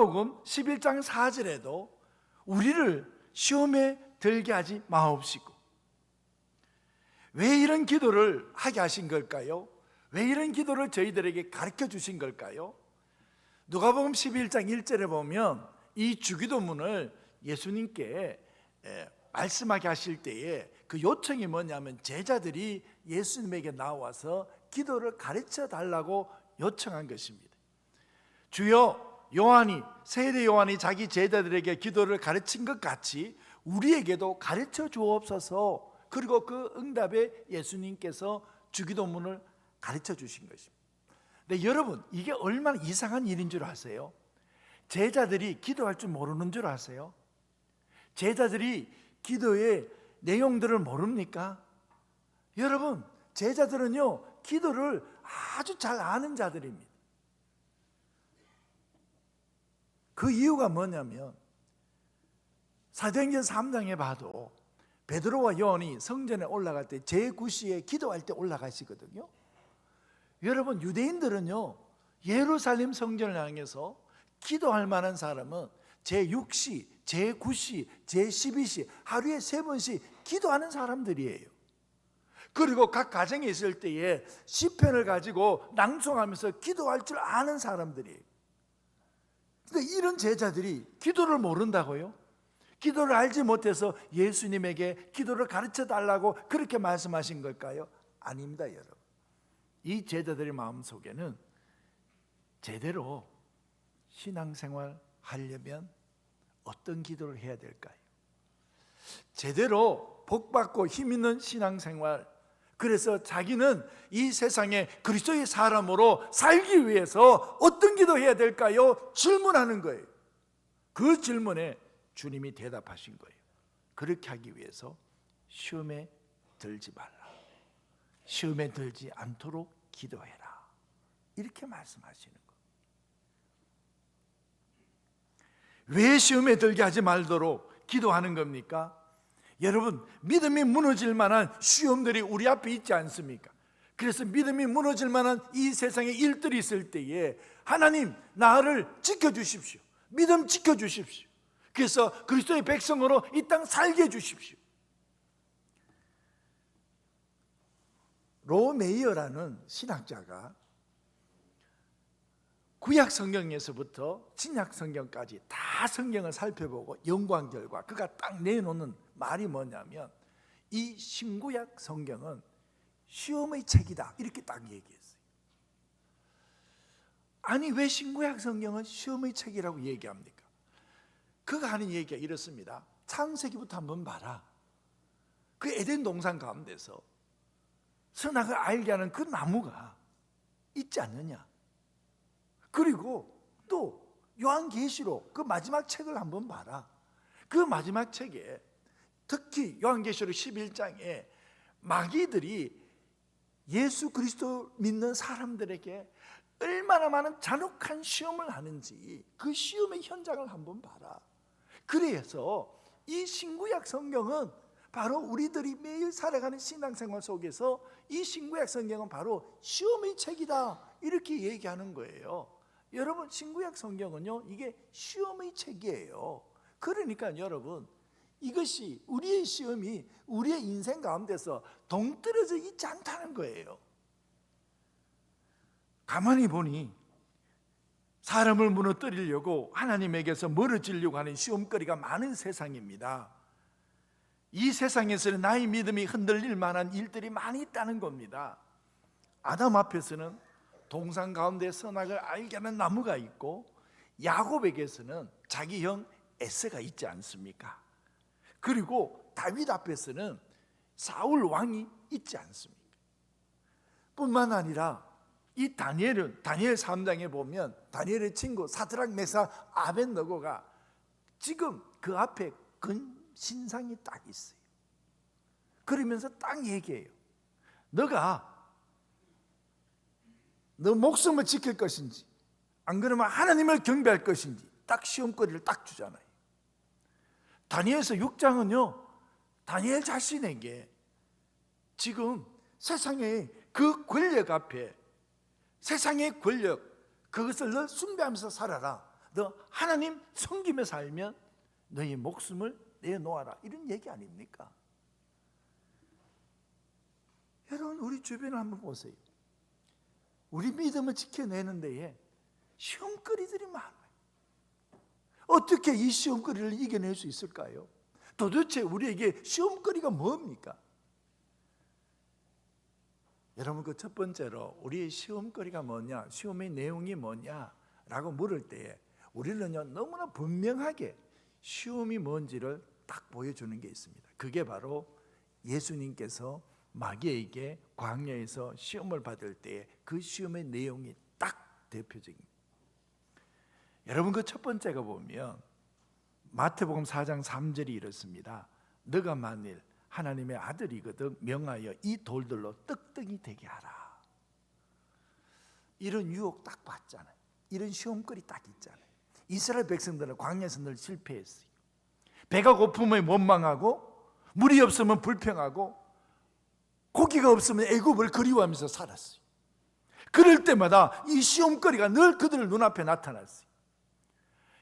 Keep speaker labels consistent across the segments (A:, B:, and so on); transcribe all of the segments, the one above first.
A: 누가복음 11장 4절에도 우리를 시험에 들게 하지 마옵시고, 왜 이런 기도를 하게 하신 걸까요? 왜 이런 기도를 저희들에게 가르쳐 주신 걸까요? 누가복음 11장 1절에 보면 이 주기도문을 예수님께 말씀하게 하실 때에 그 요청이 뭐냐면 제자들이 예수님에게 나와서 기도를 가르쳐 달라고 요청한 것입니다. 주여, 세례 요한이 자기 제자들에게 기도를 가르친 것 같이 우리에게도 가르쳐 주옵소서. 그리고 그 응답에 예수님께서 주기도문을 가르쳐 주신 것입니다. 근데 여러분, 이게 얼마나 이상한 일인 줄 아세요? 제자들이 기도할 줄 모르는 줄 아세요? 제자들이 기도의 내용들을 모릅니까? 여러분, 제자들은요, 기도를 아주 잘 아는 자들입니다. 그 이유가 뭐냐면 사도행전 3장에 봐도 베드로와 요한이 성전에 올라갈 때 제9시에 기도할 때 올라가시거든요. 여러분, 유대인들은요, 예루살렘 성전을 향해서 기도할 만한 사람은 제6시, 제9시, 제12시 하루에 3번씩 기도하는 사람들이에요. 그리고 각 가정에 있을 때에 시편을 가지고 낭송하면서 기도할 줄 아는 사람들이에요. 근데 이런 제자들이 기도를 모른다고요? 기도를 알지 못해서 예수님에게 기도를 가르쳐 달라고 그렇게 말씀하신 걸까요? 아닙니다, 여러분. 이 제자들의 마음속에는 제대로 신앙생활 하려면 어떤 기도를 해야 될까요? 제대로 복받고 힘있는 신앙생활, 그래서 자기는 이 세상에 그리스도의 사람으로 살기 위해서 어떤 기도해야 될까요? 질문하는 거예요. 그 질문에 주님이 대답하신 거예요. 그렇게 하기 위해서 시험에 들지 말라, 시험에 들지 않도록 기도해라, 이렇게 말씀하시는 거예요. 왜 시험에 들게 하지 말도록 기도하는 겁니까? 여러분, 믿음이 무너질 만한 시험들이 우리 앞에 있지 않습니까? 그래서 믿음이 무너질 만한 이 세상에 일들이 있을 때에 하나님, 나를 지켜주십시오. 믿음 지켜주십시오. 그래서 그리스도의 백성으로 이 땅 살게 해주십시오. 로메이어라는 신학자가 구약 성경에서부터 신약 성경까지 다 성경을 살펴보고 연구한 결과 그가 딱 내놓는 말이 뭐냐면 이 신구약 성경은 시험의 책이다, 이렇게 딱 얘기했어요. 아니, 왜 신구약 성경은 시험의 책이라고 얘기합니까? 그가 하는 얘기가 이렇습니다. 창세기부터 한번 봐라. 그 에덴 동산 가운데서 선악을 알게 하는 그 나무가 있지 않느냐. 그리고 또 요한계시록 그 마지막 책을 한번 봐라. 그 마지막 책에 특히 요한계시록 11장에 마귀들이 예수 그리스도 믿는 사람들에게 얼마나 많은 잔혹한 시험을 하는지 그 시험의 현장을 한번 봐라. 그래서 이 신구약 성경은 바로 우리들이 매일 살아가는 신앙생활 속에서 이 신구약 성경은 바로 시험의 책이다, 이렇게 얘기하는 거예요. 여러분, 신구약 성경은요, 이게 시험의 책이에요. 그러니까 여러분, 이것이 우리의 시험이 우리의 인생 가운데서 동떨어져 있지 않다는 거예요. 가만히 보니 사람을 무너뜨리려고 하나님에게서 멀어지려고 하는 시험거리가 많은 세상입니다. 이 세상에서는 나의 믿음이 흔들릴 만한 일들이 많이 있다는 겁니다. 아담 앞에서는 동산 가운데 선악을 알게 하는 나무가 있고, 야곱에게서는 자기 형 에서가 있지 않습니까? 그리고 다윗 앞에서는 사울 왕이 있지 않습니까? 뿐만 아니라 이 다니엘 3장에 보면 다니엘의 친구 사드락 메삭 아벳느고가 지금 그 앞에 신상이 딱 있어요. 그러면서 딱 얘기해요. 너 목숨을 지킬 것인지 안 그러면 하나님을 경배할 것인지 딱 시험거리를 딱 주잖아요. 다니엘서 6장은요, 다니엘 자신에게 지금 세상의 그 권력 앞에, 세상의 권력, 그것을 너 숭배하면서 살아라, 너 하나님 섬기며 살면 너희 목숨을 내놓아라, 이런 얘기 아닙니까? 여러분, 우리 주변을 한번 보세요. 우리 믿음을 지켜내는 데에 시험거리들이 많아요. 어떻게 이 시험거리를 이겨낼 수 있을까요? 도대체 우리에게 시험거리가 뭡니까? 여러분, 그 첫 번째로 우리의 시험거리가 뭐냐, 시험의 내용이 뭐냐라고 물을 때에 우리는요, 너무나 분명하게 시험이 뭔지를 딱 보여주는 게 있습니다. 그게 바로 예수님께서 마귀에게 광야에서 시험을 받을 때에 그 시험의 내용이 딱 대표적입니다. 여러분, 그 첫 번째가 보면 마태복음 4장 3절이 이렇습니다. 너가 만일 하나님의 아들이거든 명하여 이 돌들로 떡떡이 되게 하라. 이런 유혹 딱 받잖아요. 이런 시험거리 딱 있잖아요. 이스라엘 백성들은 광야에서 늘 실패했어요. 배가 고프면 원망하고, 물이 없으면 불평하고, 고기가 없으면 애굽을 그리워하면서 살았어요. 그럴 때마다 이 시험거리가 늘 그들 눈앞에 나타났어요.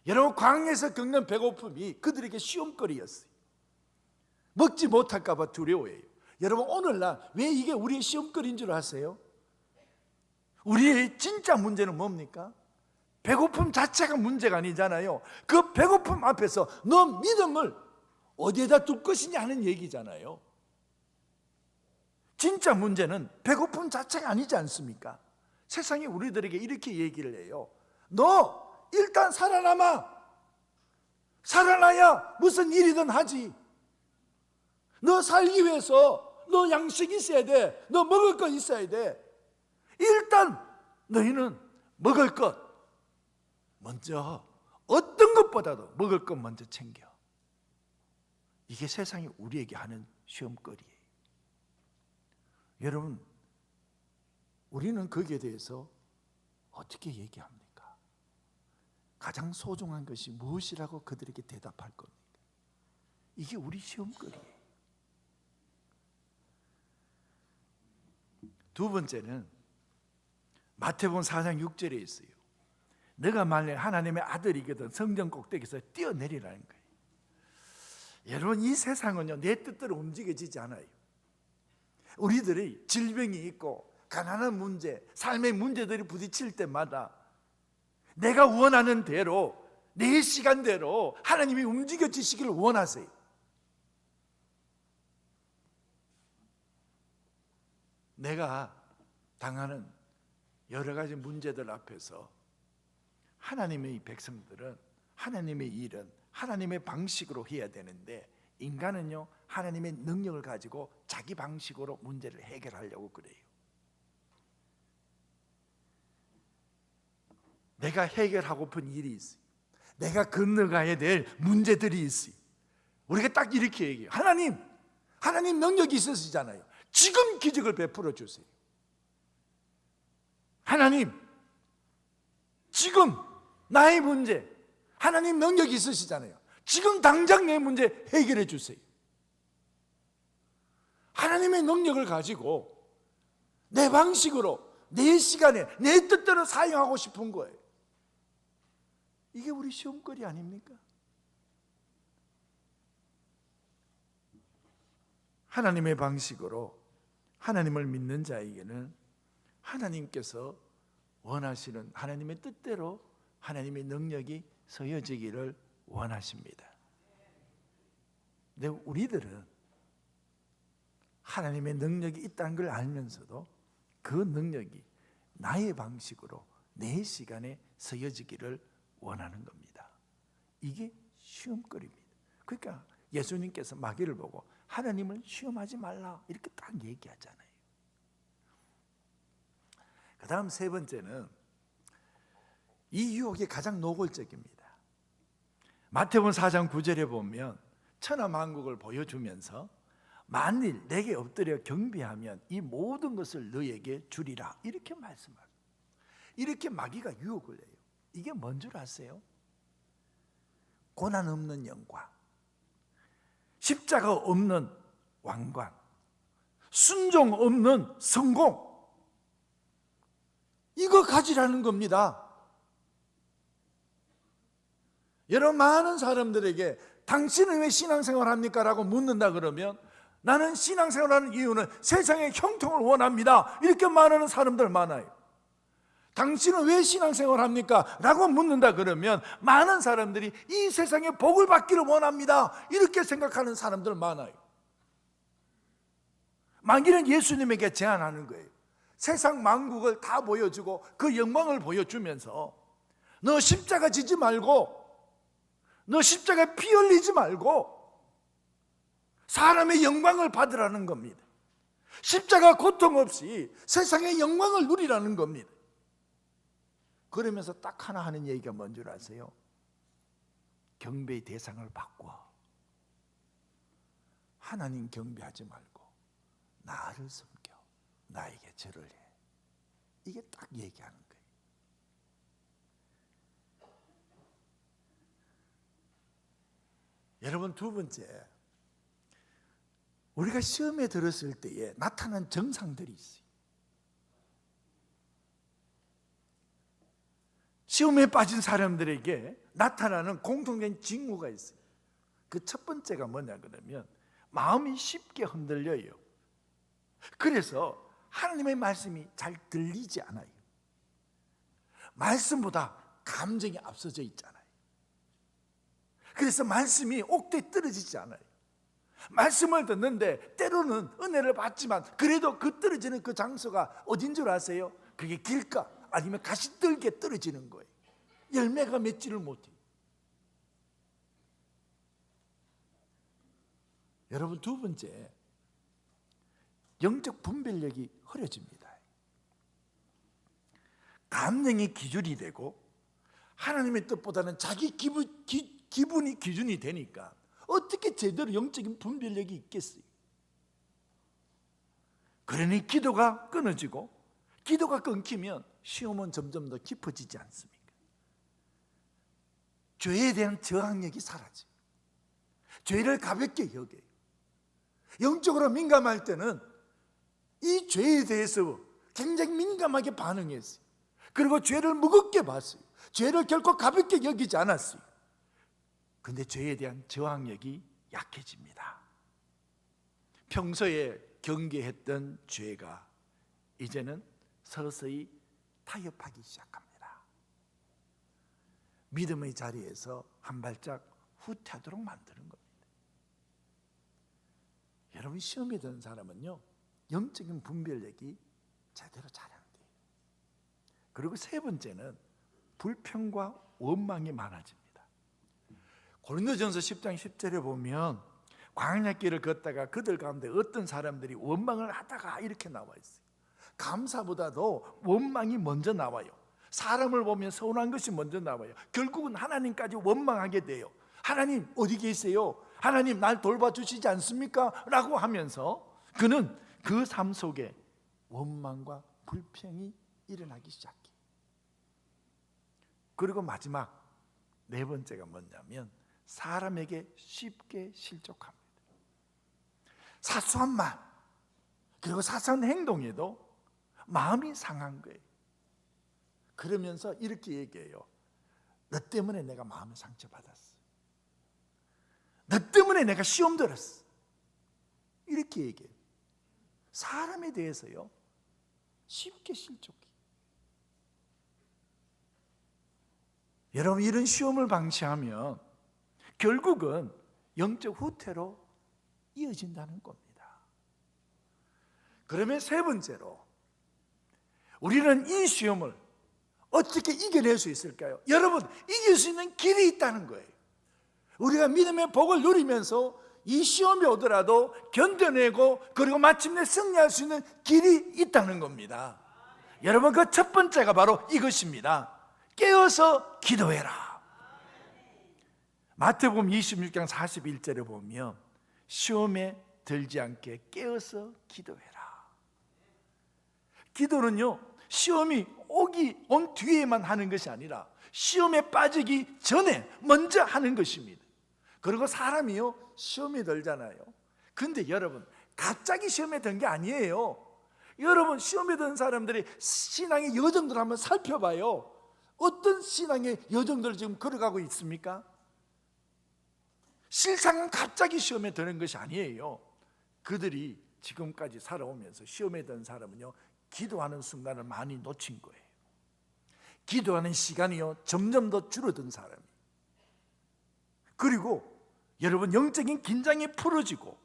A: 여러분, 광야에서 겪는 배고픔이 그들에게 시험거리였어요. 먹지 못할까 봐 두려워해요. 여러분, 오늘날 왜 이게 우리의 시험거리인 줄 아세요? 우리의 진짜 문제는 뭡니까? 배고픔 자체가 문제가 아니잖아요. 그 배고픔 앞에서 너 믿음을 어디에다 둘 것이냐 하는 얘기잖아요. 진짜 문제는 배고픔 자체가 아니지 않습니까? 세상이 우리들에게 이렇게 얘기를 해요. 너 일단 살아남아. 살아나야 무슨 일이든 하지. 너 살기 위해서 너 양식이 있어야 돼. 너 먹을 것 있어야 돼. 일단 너희는 먹을 것 먼저, 어떤 것보다도 먹을 것 먼저 챙겨. 이게 세상이 우리에게 하는 시험거리예요. 여러분, 우리는 거기에 대해서 어떻게 얘기합니까? 가장 소중한 것이 무엇이라고 그들에게 대답할 겁니까? 이게 우리 시험거리예요. 두 번째는 마태복음 4장 6절에 있어요. 너가 만일 하나님의 아들이거든 성전 꼭대기에서 뛰어내리라는 거예요. 여러분, 이 세상은요, 내 뜻대로 움직여지지 않아요. 우리들이 질병이 있고 가난한 문제, 삶의 문제들이 부딪힐 때마다 내가 원하는 대로, 내 시간대로 하나님이 움직여지시기를 원하세요. 내가 당하는 여러 가지 문제들 앞에서 하나님의 백성들은 하나님의 일은 하나님의 방식으로 해야 되는데, 인간은요, 하나님의 능력을 가지고 자기 방식으로 문제를 해결하려고 그래요. 내가 해결하고픈 일이 있어요. 내가 건너가야 될 문제들이 있어요. 우리가 딱 이렇게 얘기해요. 하나님 능력이 있으시잖아요. 지금 기적을 베풀어 주세요. 하나님, 지금 나의 문제, 하나님 능력이 있으시잖아요. 지금 당장 내 문제 해결해 주세요. 하나님의 능력을 가지고 내 방식으로, 내 시간에, 내 뜻대로 사용하고 싶은 거예요. 이게 우리 시험거리 아닙니까? 하나님의 방식으로 하나님을 믿는 자에게는 하나님께서 원하시는 하나님의 뜻대로 하나님의 능력이 서여지기를 원하십니다. 근데 우리들은 하나님의 능력이 있다는 걸 알면서도 그 능력이 나의 방식으로 내 시간에 서여지기를 원하는 겁니다. 이게 시험거리입니다. 그러니까 예수님께서 마귀를 보고 하나님을 시험하지 말라 이렇게 딱 얘기하잖아요. 그 다음 세 번째는 이 유혹이 가장 노골적입니다. 마태복음 4장 9절에 보면 천하만국을 보여주면서 만일 내게 엎드려 경배하면 이 모든 것을 너에게 주리라 이렇게 말씀합니다. 이렇게 마귀가 유혹을 해요. 이게 뭔 줄 아세요? 고난 없는 영광, 십자가 없는 왕관, 순종 없는 성공, 이거 가지라는 겁니다. 여러분, 많은 사람들에게 당신은 왜 신앙생활 합니까? 라고 묻는다 그러면 나는 신앙생활하는 이유는 세상의 형통을 원합니다, 이렇게 말하는 사람들 많아요. 당신은 왜 신앙생활 합니까? 라고 묻는다 그러면 많은 사람들이 이 세상에 복을 받기를 원합니다, 이렇게 생각하는 사람들 많아요. 마귀는 예수님에게 제안하는 거예요. 세상 만국을 다 보여주고 그 영광을 보여주면서 너 십자가 지지 말고, 너 십자가에 피 흘리지 말고 사람의 영광을 받으라는 겁니다. 십자가 고통 없이 세상의 영광을 누리라는 겁니다. 그러면서 딱 하나 하는 얘기가 뭔 줄 아세요? 경배의 대상을 바꿔. 하나님 경배하지 말고 나를 섬겨, 나에게 절을 해. 이게 딱 얘기하는 거예요. 여러분, 두 번째, 우리가 시험에 들었을 때에 나타난 정상들이 있어요. 시험에 빠진 사람들에게 나타나는 공통된 징후가 있어요. 그 첫 번째가 뭐냐 그러면 마음이 쉽게 흔들려요. 그래서 하나님의 말씀이 잘 들리지 않아요. 말씀보다 감정이 앞서져 있잖아요. 그래서 말씀이 옥대에 떨어지지 않아요. 말씀을 듣는데 때로는 은혜를 받지만 그래도 그 떨어지는 그 장소가 어딘 줄 아세요? 그게 길가 아니면 가시떨기에 떨어지는 거예요. 열매가 맺지를 못해요. 여러분, 두 번째, 영적 분별력이 흐려집니다. 감정이 기준이 되고 하나님의 뜻보다는 자기 기분이 기준이 되니까 어떻게 제대로 영적인 분별력이 있겠어요? 그러니 기도가 끊어지고, 기도가 끊기면 시험은 점점 더 깊어지지 않습니까? 죄에 대한 저항력이 사라져요. 죄를 가볍게 여겨요. 영적으로 민감할 때는 이 죄에 대해서 굉장히 민감하게 반응했어요. 그리고 죄를 무겁게 봤어요. 죄를 결코 가볍게 여기지 않았어요. 그런데 죄에 대한 저항력이 약해집니다. 평소에 경계했던 죄가 이제는 서서히 타협하기 시작합니다. 믿음의 자리에서 한 발짝 후퇴하도록 만드는 겁니다. 여러분, 시험에 드는 사람은요, 영적인 분별력이 제대로 잘 안 돼요. 그리고 세 번째는 불평과 원망이 많아집니다. 고린도전서 10장 10절에 보면 광야길을 걷다가 그들 가운데 어떤 사람들이 원망을 하다가 이렇게 나와 있어요. 감사보다도 원망이 먼저 나와요. 사람을 보면 서운한 것이 먼저 나와요. 결국은 하나님까지 원망하게 돼요. 하나님 어디 계세요? 하나님 날 돌봐주시지 않습니까? 라고 하면서 그는 그 삶 속에 원망과 불평이 일어나기 시작해요. 그리고 마지막 네 번째가 뭐냐면 사람에게 쉽게 실족합니다. 사소한 말 그리고 사소한 행동에도 마음이 상한 거예요. 그러면서 이렇게 얘기해요. 너 때문에 내가 마음에 상처받았어. 너 때문에 내가 시험 들었어. 이렇게 얘기해요. 사람에 대해서요 쉽게 실족해요. 여러분, 이런 시험을 방치하면 결국은 영적 후퇴로 이어진다는 겁니다. 그러면 세 번째로 우리는 이 시험을 어떻게 이겨낼 수 있을까요? 여러분, 이길 수 있는 길이 있다는 거예요. 우리가 믿음의 복을 누리면서 이 시험이 오더라도 견뎌내고 그리고 마침내 승리할 수 있는 길이 있다는 겁니다. 여러분, 그 첫 번째가 바로 이것입니다. 깨어서 기도해라. 마태복음 26장 41절에 보면 시험에 들지 않게 깨어서 기도해라. 기도는요, 시험이 온 뒤에만 하는 것이 아니라 시험에 빠지기 전에 먼저 하는 것입니다. 그리고 사람이요 시험에 들잖아요. 근데 여러분, 갑자기 시험에 든 게 아니에요. 여러분, 시험에 든 사람들이 신앙의 여정들을 한번 살펴봐요. 어떤 신앙의 여정들을 지금 걸어가고 있습니까? 실상은 갑자기 시험에 드는 것이 아니에요. 그들이 지금까지 살아오면서 시험에 든 사람은요, 기도하는 순간을 많이 놓친 거예요. 기도하는 시간이요, 점점 더 줄어든 사람이. 그리고 여러분, 영적인 긴장이 풀어지고,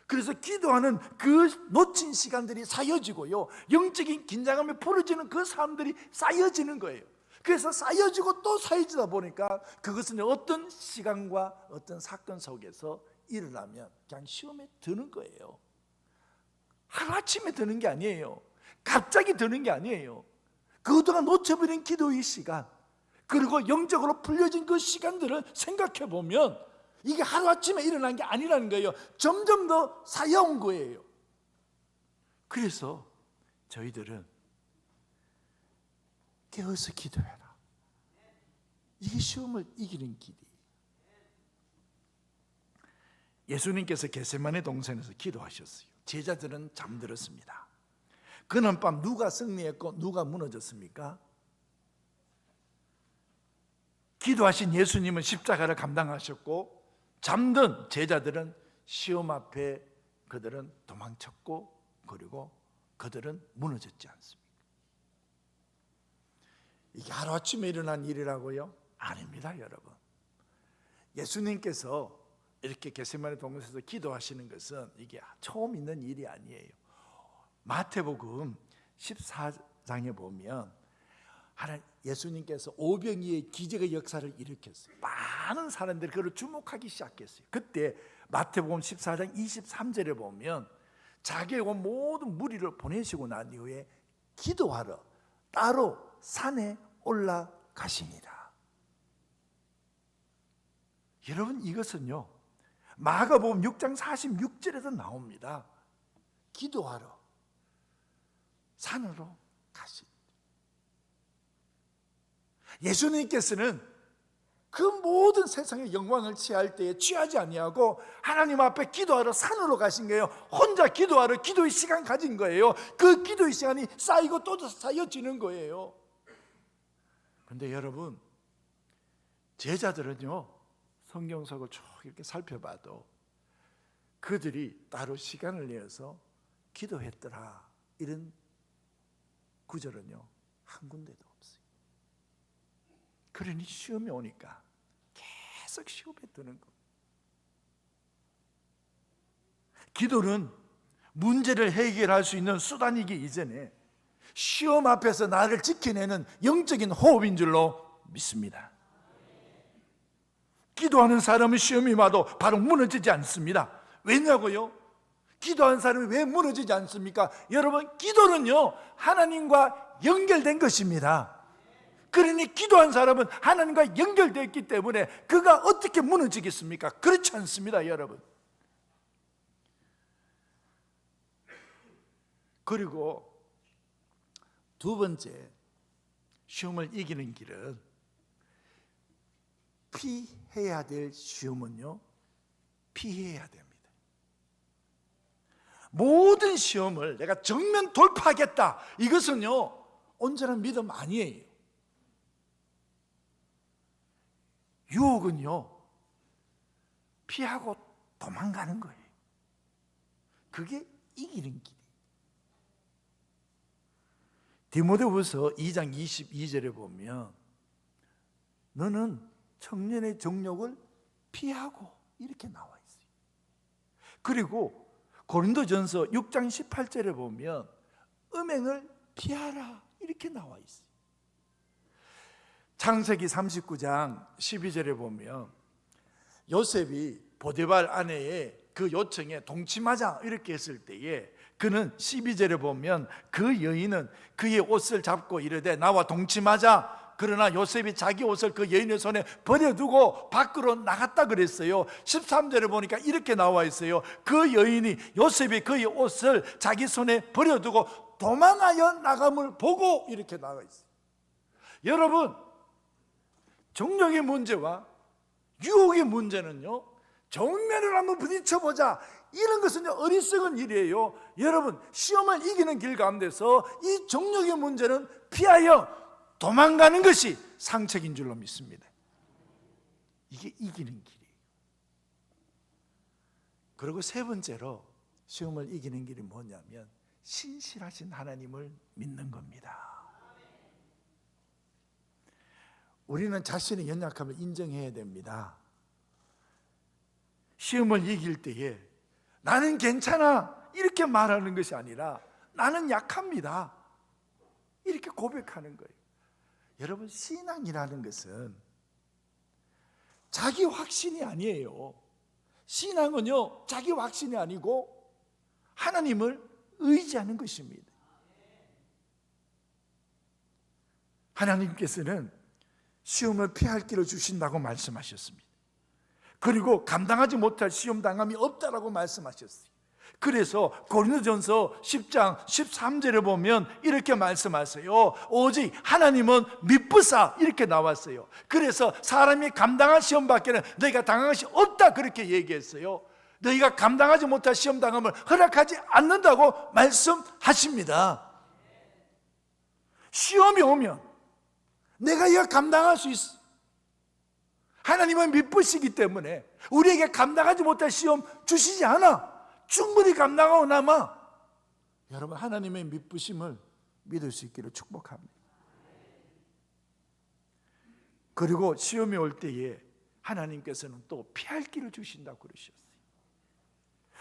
A: 그래서 기도하는 그 놓친 시간들이 쌓여지고요, 영적인 긴장감이 풀어지는 그 사람들이 쌓여지는 거예요. 그래서 쌓여지고 또 쌓여지다 보니까 그것은 어떤 시간과 어떤 사건 속에서 일어나면 그냥 시험에 드는 거예요. 하루아침에 드는 게 아니에요. 갑자기 드는 게 아니에요. 그동안 놓쳐버린 기도의 시간, 그리고 영적으로 풀려진 그 시간들을 생각해 보면 이게 하루아침에 일어난 게 아니라는 거예요. 점점 더 쌓여온 거예요. 그래서 저희들은 깨어서 기도해라. 이게 시험을 이기는 길이에요. 예수님께서 겟세마네 동산에서 기도하셨어요. 제자들은 잠들었습니다. 그날 밤 누가 승리했고 누가 무너졌습니까? 기도하신 예수님은 십자가를 감당하셨고, 잠든 제자들은 시험 앞에 그들은 도망쳤고, 그리고 그들은 무너졌지 않습니까? 이게 하루아침에 일어난 일이라고요? 아닙니다, 여러분. 예수님께서 이렇게 겟세마네 동산에서 기도하시는 것은 이게 처음 있는 일이 아니에요. 마태복음 14장에 보면 예수님께서 오병이의 기적의 역사를 일으켰어요. 많은 사람들이 그를 주목하기 시작했어요. 그때 마태복음 14장 23절에 보면 자기의 온 모든 무리를 보내시고 난 이후에 기도하러 따로 산에 올라가십니다. 여러분, 이것은요, 마가복음 6장 46절에도 나옵니다. 기도하러 산으로 가십니다. 예수님께서는 그 모든 세상의 영광을 취할 때에 취하지 아니하고 하나님 앞에 기도하러 산으로 가신 거예요. 혼자 기도하러 기도의 시간 가진 거예요. 그 기도의 시간이 쌓이고 또 쌓여지는 거예요. 그런데 여러분, 제자들은요, 성경 속을 쭉 이렇게 살펴봐도 그들이 따로 시간을 내어서 기도했더라, 이런 구절은요, 한 군데도 없어요. 그러니 시험이 오니까 계속 시험에 드는 거. 기도는 문제를 해결할 수 있는 수단이기 이전에 시험 앞에서 나를 지켜내는 영적인 호흡인 줄로 믿습니다. 기도하는 사람은 시험이 와도 바로 무너지지 않습니다. 왜냐고요? 기도하는 사람이 왜 무너지지 않습니까? 여러분, 기도는요, 하나님과 연결된 것입니다. 그러니 기도한 사람은 하나님과 연결되어 있기 때문에 그가 어떻게 무너지겠습니까? 그렇지 않습니다, 여러분. 그리고 두 번째, 시험을 이기는 길은 피해야 될 시험은요, 피해야 됩니다. 모든 시험을 내가 정면 돌파하겠다, 이것은요, 온전한 믿음 아니에요. 유혹은요, 피하고 도망가는 거예요. 그게 이기는 길이에요. 디모데후서 2장 22절에 보면 너는 청년의 정욕을 피하고, 이렇게 나와 있어요. 그리고 고린도전서 6장 18절에 보면 음행을 피하라, 이렇게 나와 있어요. 창세기 39장 12절에 보면 요셉이 보디발 아내의 그 요청에 동침하자 이렇게 했을 때에 그는 12절에 보면 그 여인은 그의 옷을 잡고 이르되 나와 동침하자. 그러나 요셉이 자기 옷을 그 여인의 손에 버려두고 밖으로 나갔다 그랬어요. 13절에 보니까 이렇게 나와 있어요. 그 여인이 요셉이 그의 옷을 자기 손에 버려두고 도망하여 나감을 보고, 이렇게 나와 있어요. 여러분, 정욕의 문제와 유혹의 문제는요, 정면을 한번 부딪혀보자, 이런 것은 어리석은 일이에요. 여러분, 시험을 이기는 길 가운데서 이 정욕의 문제는 피하여 도망가는 것이 상책인 줄로 믿습니다. 이게 이기는 길이에요. 그리고 세 번째로 시험을 이기는 길이 뭐냐면 신실하신 하나님을 믿는 겁니다. 우리는 자신의 연약함을 인정해야 됩니다. 시험을 이길 때에 나는 괜찮아 이렇게 말하는 것이 아니라 나는 약합니다 이렇게 고백하는 거예요. 여러분, 신앙이라는 것은 자기 확신이 아니에요. 신앙은요, 자기 확신이 아니고 하나님을 의지하는 것입니다. 하나님께서는 시험을 피할 길을 주신다고 말씀하셨습니다. 그리고 감당하지 못할 시험 당함이 없다라고 말씀하셨어요. 그래서 고린도전서 10장 13절에 보면 이렇게 말씀하세요. 오직 하나님은 미쁘사 이렇게 나왔어요. 그래서 사람이 감당할 시험 밖에는 너희가 당할 것이 없다 그렇게 얘기했어요. 너희가 감당하지 못할 시험 당함을 허락하지 않는다고 말씀하십니다. 시험이 오면 내가 이거 감당할 수 있어. 하나님은 미쁘시기 때문에 우리에게 감당하지 못할 시험 주시지 않아. 충분히 감당하고 남아. 여러분, 하나님의 미쁘심을 믿을 수 있기를 축복합니다. 그리고 시험이 올 때에 하나님께서는 또 피할 길을 주신다고 그러셨어요.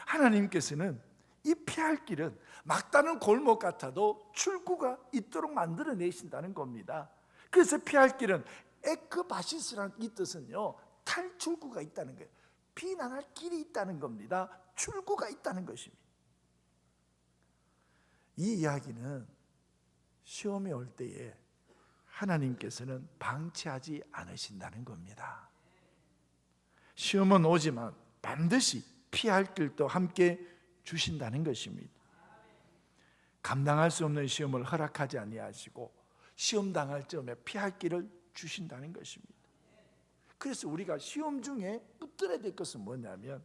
A: 하나님께서는 이 피할 길은 막다른 골목 같아도 출구가 있도록 만들어내신다는 겁니다. 그래서 피할 길은 에크바시스라는 이 뜻은요, 탈출구가 있다는 거예요. 피난할 길이 있다는 겁니다. 출구가 있다는 것입니다. 이 이야기는 시험이 올 때에 하나님께서는 방치하지 않으신다는 겁니다. 시험은 오지만 반드시 피할 길도 함께 주신다는 것입니다. 감당할 수 없는 시험을 허락하지 아니하시고 시험 당할 점에 피할 길을 주신다는 것입니다. 그래서 우리가 시험 중에 붙들어야 될 것은 뭐냐면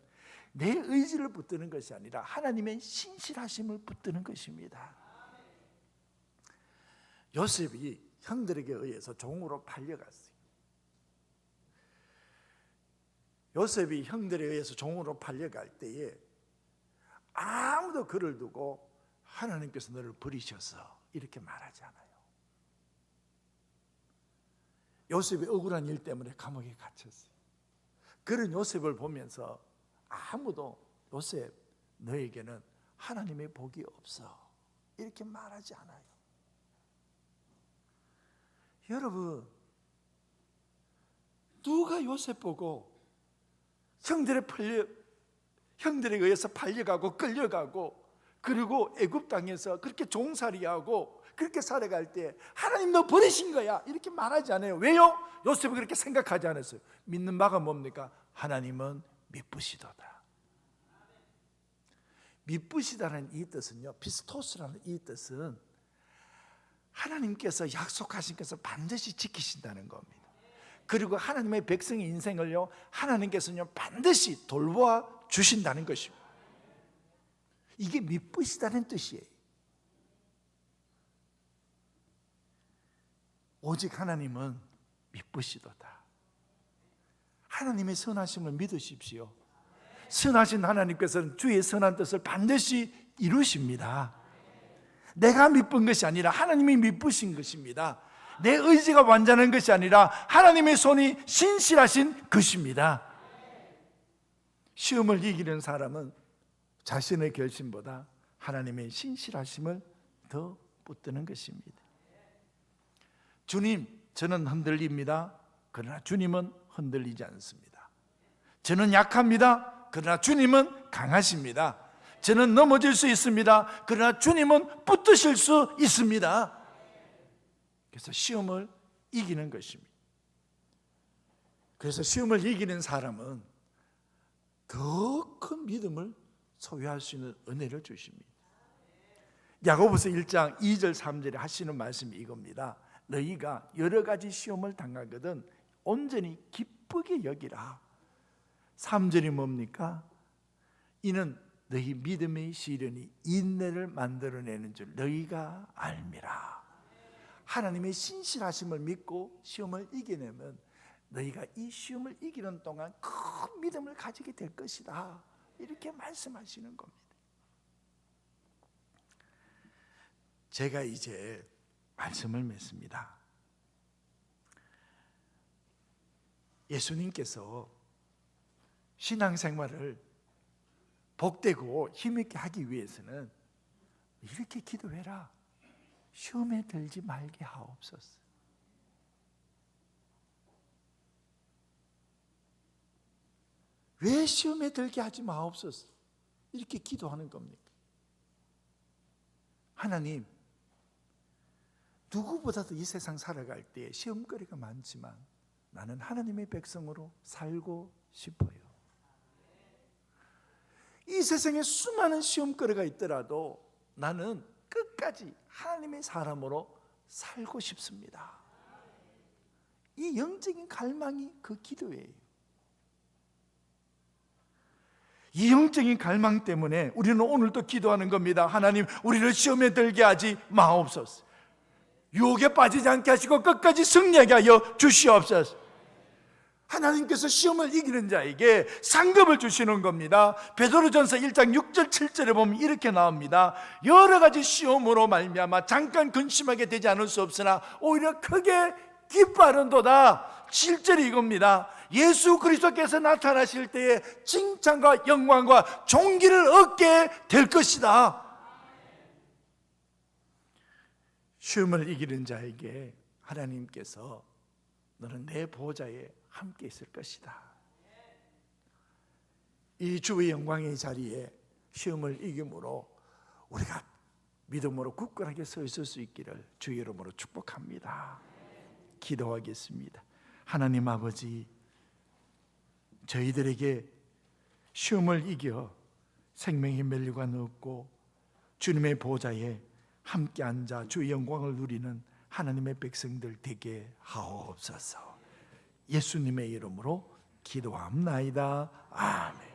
A: 내 의지를 붙드는 것이 아니라 하나님의 신실하심을 붙드는 것입니다. 요셉이 형들에게 의해서 종으로 팔려갔어요. 요셉이 형들에 의해서 종으로 팔려갈 때에 아무도 그를 두고 하나님께서 너를 버리셔서 이렇게 말하지 않아요. 요셉이 억울한 일 때문에 감옥에 갇혔어요. 그런 요셉을 보면서 아무도 요셉 너에게는 하나님의 복이 없어 이렇게 말하지 않아요. 여러분, 누가 요셉 보고 형들에 의해서 팔려가고 끌려가고 그리고 애굽 땅에서 그렇게 종살이하고 그렇게 살아갈 때 하나님 너 버리신 거야 이렇게 말하지 않아요. 왜요? 요셉이 그렇게 생각하지 않았어요. 믿는 바가 뭡니까? 하나님은 미쁘시도다. 미쁘시다는 이 뜻은요, 피스토스라는 이 뜻은 하나님께서 약속하신 것을 반드시 지키신다는 겁니다. 그리고 하나님의 백성의 인생을요, 하나님께서는요 반드시 돌보아 주신다는 것입니다. 이게 미쁘시다는 뜻이에요. 오직 하나님은 미쁘시도다. 하나님의 선하심을 믿으십시오. 선하신 하나님께서는 주의 선한 뜻을 반드시 이루십니다. 내가 미쁜 것이 아니라 하나님이 미쁘신 것입니다. 내 의지가 완전한 것이 아니라 하나님의 손이 신실하신 것입니다. 시험을 이기는 사람은 자신의 결심보다 하나님의 신실하심을 더 붙드는 것입니다. 주님, 저는 흔들립니다. 그러나 주님은 흔들리지 않습니다. 저는 약합니다. 그러나 주님은 강하십니다. 저는 넘어질 수 있습니다. 그러나 주님은 붙드실 수 있습니다. 그래서 시험을 이기는 것입니다. 그래서 시험을 이기는 사람은 더 큰 믿음을 소유할 수 있는 은혜를 주십니다. 야고보서 1장 2절 3절에 하시는 말씀이 이겁니다. 너희가 여러 가지 시험을 당하거든 온전히 기쁘게 여기라. 3절이 뭡니까? 이는 너희 믿음의 시련이 인내를 만들어내는 줄 너희가 알미라. 하나님의 신실하심을 믿고 시험을 이겨내면 너희가 이 시험을 이기는 동안 큰 믿음을 가지게 될 것이다 이렇게 말씀하시는 겁니다. 제가 이제 말씀을 맺습니다. 예수님께서 신앙생활을 복되고 힘있게 하기 위해서는 이렇게 기도해라. 시험에 들지 말게 하옵소서. 왜 시험에 들게 하지 마옵소서? 이렇게 기도하는 겁니까? 하나님, 누구보다도 이 세상 살아갈 때 시험거리가 많지만 나는 하나님의 백성으로 살고 싶어요. 이 세상에 수많은 시험거리가 있더라도 나는 끝까지 하나님의 사람으로 살고 싶습니다. 이 영적인 갈망이 그 기도예요. 이 영적인 갈망 때문에 우리는 오늘도 기도하는 겁니다. 하나님, 우리를 시험에 들게 하지 마옵소서. 유혹에 빠지지 않게 하시고 끝까지 승리하게 하여 주시옵소서. 하나님께서 시험을 이기는 자에게 상급을 주시는 겁니다. 베드로전서 1장 6절 7절에 보면 이렇게 나옵니다. 여러 가지 시험으로 말미암아 잠깐 근심하게 되지 않을 수 없으나 오히려 크게 기뻐하는도다. 7절이 이겁니다. 예수 그리스도께서 나타나실 때에 칭찬과 영광과 존귀를 얻게 될 것이다. 시험을 이기는 자에게 하나님께서 너는 내 보좌에 함께 있을 것이다. 이 주의 영광의 자리에 시험을 이김으로 우리가 믿음으로 굳건하게 서 있을 수 있기를 주의 이름으로 축복합니다. 기도하겠습니다. 하나님 아버지, 저희들에게 시험을 이겨 생명의 멸류관 얻고 주님의 보좌에 함께 앉아 주의 영광을 누리는 하나님의 백성들 되게 하옵소서. 예수님의 이름으로 기도합나이다. 아멘.